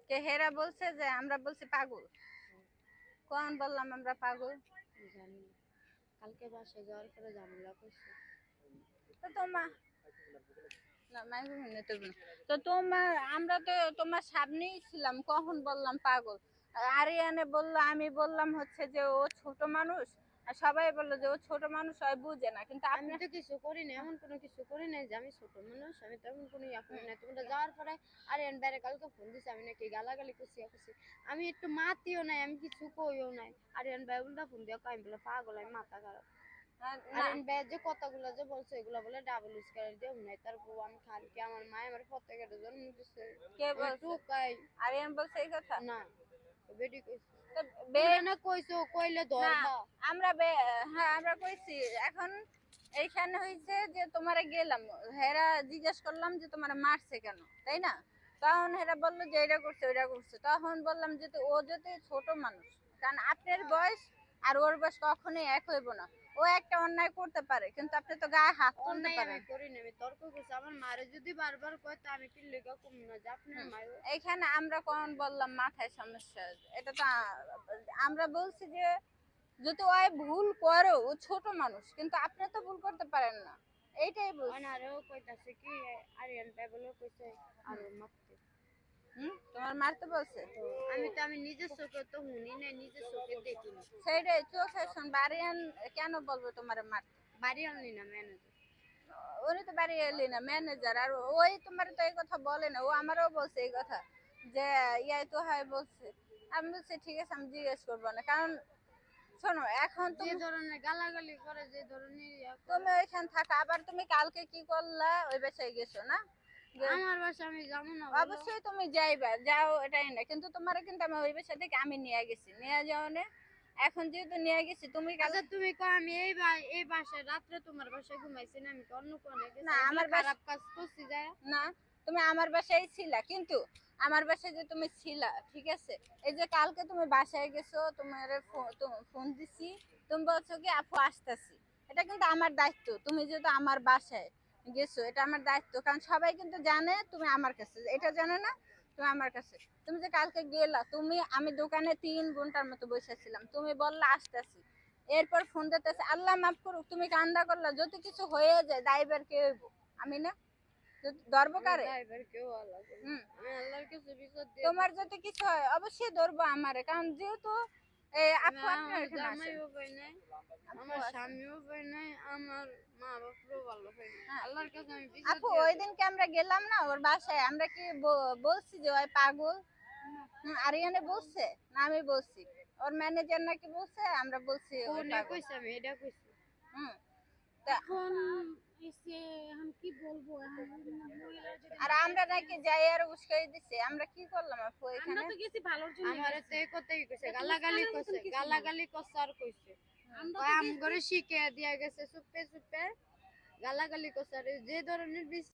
কে হেরা বলছে যে আমরা বলছি পাগল? কোন বললাম আমরা পাগল? জানি না। কালকে বাসায় যাওয়ার পরে ঝামেলা করছে। তো তোমার না মাইক্রোফোনে তুলবে না। তো তোমার আমরা তো তোমার সামনেই ছিলাম, কখন বললাম পাগল? আরিয়ানে বললো, আমি বললাম হচ্ছে যে ও ছোট মানুষ, আর সবাই বললো যে ও ছোট মানুষ হয় বুঝে না, কিন্তু আমি আপনি তো কিছু করি না, এমন কোনো কিছু করি নাই যে আমি ছোট মানুষ, আমি তেমন কোনো ইয়া করি না। তোমরা যাওয়ার পরে আরিয়ান বাইরে কালকে ফোন দিছে, আমি নাকি গালাগালি করছি ইয়া করছি। আমি একটু মাতিও নাই, আমি কিছু কইও নাই। আরিয়ান ভাই উল্টা ফোন দিয়ে কয় আমি বলে পাগল, আমি মাথা খারাপ। না আরিয়ান ভাই যে কথাগুলো যে বলছে এগুলো বলে ডাবল স্কয়ার দিয়ে নাই। তারপর আমি খালকে আমার মায়ের আমার প্রত্যেকের জন্ম দিচ্ছে, কে আমি বলছে? টুকাই আরিয়ান বলছে এই কথা? না। বেডি কইছে তো তোমরা না কইছো কইলে না ধরবা। আমরা হ্যাঁ আমরা কইছি। এখন এইখানে হয়েছে যে তোমারে গেলাম, হেরা জিজ্ঞেস করলাম যে তোমার মারছে কেন, তাই না? তখন হেরা বললো যে এটা করছে ওইটা করছে। তখন বললাম যে ও যদি ছোট মানুষ, কারণ আপনার বয়স আর ওর বয়স কখনোই এক হইব না। ও একটা অন্যায় করতে পারে, কিন্তু আপনি তো গায়ে হাত তুলতে অন্যায় আমি পারেন। করি না, আমি তর্ক করছি। আমার মারে যদি বারবার কয় তা আমি কি লেগা কম না যে আপনার মায়ের। এইখানে আমরা কোন বললাম মাথায় সমস্যা? এটা তো আমরা বলছি যে যদি ওই ভুল করো, ও ছোট মানুষ, কিন্তু আপনি তো ভুল করতে পারেন না, এইটাই বলছি। আনারেও কইতাছে কি আরিয়ান পাবলও কইছে আর মারতে। তোমার মারতে বলছে? তো আমি নিজের চোখে তো শুনি নাই, নিজের চোখে দেখিনি। সেইটাই চোখে শুন, বাড়িয়ান কেন বলবো তোমার মারতে? বাড়ি আনলি না ম্যানেজার। উনি তো বাড়ি এলি না ম্যানেজার, আর ওই তোমার তো এই কথা বলে না, ও আমারও বলছে এই কথা যে ইয়াই তো হয় বলছে। আমি বলছি ঠিক আছে, আমি জিজ্ঞেস করবো না, কারণ শোনো এখন যে তুমি ধরনের গালাগালি করে, যে ধরনের ইয়া করে। তুমি ওইখানে থাকা, আবার তুমি কালকে কি করলা, ওই বাসায় গেছো না? আমার বাসা আমি যাবো না বলো। অবশ্যই তুমি যাইবা, যাও এটাই না, কিন্তু তোমার কিন্তু আমি ওই বাসা থেকে আমি নিয়ে গেছি, নিয়ে যাও না। এখন যেহেতু নিয়ে গেছি, তুমি আচ্ছা তুমি কো আমি এই বাসায় রাত্রে তোমার বাসায় ঘুমাইছি না, আমি তো অন্য কোনে গেছি, না আমি আমার খারাপ কাজ করছি যায়। না, তুমি আমার বাসায় ছিলা, কিন্তু আমার বাসায় যে তুমি ছিলা, ঠিক আছে, এই যে কালকে তুমি বাসায় গেছো, তোমার ফোন দিছি, তুমি বলছো কি আপু আসতেছি, এটা কিন্তু আমার দায়িত্ব। তুমি যেহেতু আমার বাসায় গেছো, এটা আমার দায়িত্ব, কারণ সবাই কিন্তু জানে তুমি আমার কাছে, এটা জানে না তুমি আমার কাছে। তুমি যে কালকে গেলা, আমি দোকানে 3 ঘন্টার মতো বসেছিলাম, তুমি বললা আসতেছি, এরপর ফোন দিতেছে, আল্লাহ মাফ করুক, তুমি কান্দা করলা, যদি কিছু হয়ে যায় দায়বার কে হইব? আমি না? ধরবো কারে? ড্রাইভার কেউ আলাদা হুম। আমি আল্লাহর কাছে বিচার দিয়ে তোমার যদি কিছু হয় অবশ্যই ধরবো আমারে, কারণ যেহেতু এই আপু আপনার আমার এখানে আসেন। জামাইও পাই নাই, আমার স্বামীও পাই নাই, আমার মা বাবাও ভালো পাই নাই। হ্যাঁ। আল্লাহর কাছে আমি বিচার আপু দিয়ে ওই দিনকে আমরা গেলাম না ওর বাসায়, আমরা কি বলছি যে ওই পাগল? আরিয়ানে বলছে না আমি বলছি? ওর ম্যানেজার নাকি বলছে, আমরা বলছি ওই ফোনে পাগল। কইছে, আমি এটা কইছি। হুম। তা এখন এসে এখন কি বলবো, এখন মহিলারা যদি আর আমরা নাকি যাই আর উস্কাই দিছে, আমরা কি করলাম আপু আমরা এখানে? তো গেছি ভালোর জন্য আমারে তো গেছি। এই কথাই কইছে, এটা গালাগালি মুস্কানের মতন কইছে, কিছু না। গালাগালি কইছে আর কইছে আমরা কয় তো আম গেছি করে শিখে দিয়া গেছে চুপে চুপে গালাগালি কইছে। আর যে ধরনের